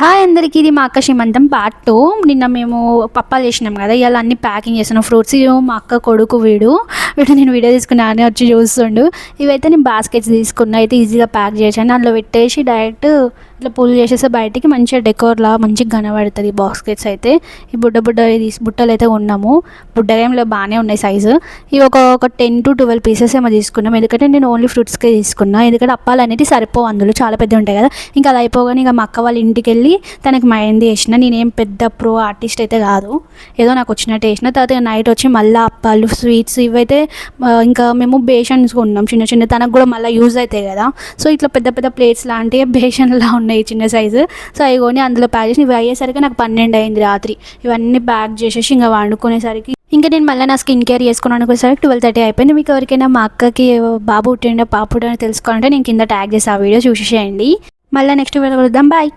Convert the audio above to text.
Hi అందరికీ, ఇది మా అక్క శ్రీమంతం పార్ట్ 2. నిన్న మేము పప్పాలు చేసినాం కదా, ఇవాళ అన్ని ప్యాకింగ్ చేస్తున్నాం. ఫ్రూట్స్ మా అక్క కొడుకు వీడు నేను వీడియో తీసుకున్నాను వచ్చి చూస్తుండు. ఇవైతే నేను బాస్కెట్స్ తీసుకున్నా, అయితే ఈజీగా ప్యాక్ చేసాను. అందులో పెట్టేసి డైరెక్ట్ ఇట్లా పుల్ చేసేస్తే బయటికి మంచిగా డెకోర్లా మంచిగా కనబడుతుంది. బాస్కెట్స్ అయితే ఈ బుట్టలు అయితే ఉన్నాము. బుడ్డగేంలో బాగానే ఉన్నాయి సైజు. ఇవి ఒక 10 to 12 పీసెస్ ఏమో తీసుకున్నాం, ఎందుకంటే నేను ఓన్లీ ఫ్రూట్స్కే తీసుకున్నా. ఎందుకంటే అప్పాలు అనేది సరిపోవు, అందులో చాలా పెద్ద ఉంటాయి కదా. ఇంకా అది అయిపోగానే ఇక మా అక్క వాళ్ళ ఇంటికి వెళ్ళి తనకి మెహందీ వేసిన. నేనేం పెద్ద ప్రో ఆర్టిస్ట్ అయితే కాదు, ఏదో నాకు వచ్చినట్టు వేసిన. తర్వాత నైట్ వచ్చి మళ్ళీ అప్పాలు స్వీట్స్ ఇవైతే ఇంకా మేము బేషన్స్ కొన్నాం చిన్న చిన్న, తనకు కూడా మళ్ళీ యూజ్ అవుతాయి కదా. సో ఇట్లా పెద్ద పెద్ద ప్లేట్స్ లాంటివి బేషన్లా ఉన్నాయి చిన్న సైజు. సో అవి కొని అందులో ప్యాక్ చేసి ఇవి అయ్యేసరికి నాకు 12 అయింది రాత్రి. ఇవన్నీ ప్యాక్ చేసేసి ఇంకా వండుకునేసరికి ఇంకా నేను మళ్ళీ నా స్కిన్ కేర్ చేసుకున్నాను అనుకునేసరికి 12:30 అయిపోయింది. మీకు ఎవరికైనా మా అక్కకి బాబు పుట్టిండో పాప పుట్టిండో తెలుసుకోవాలంటే నేను కింద ట్యాగ్ చేసి ఆ వీడియో చూసేసేయండి. మళ్ళీ నెక్స్ట్ వీడియో కలుద్దాం. బాయ్.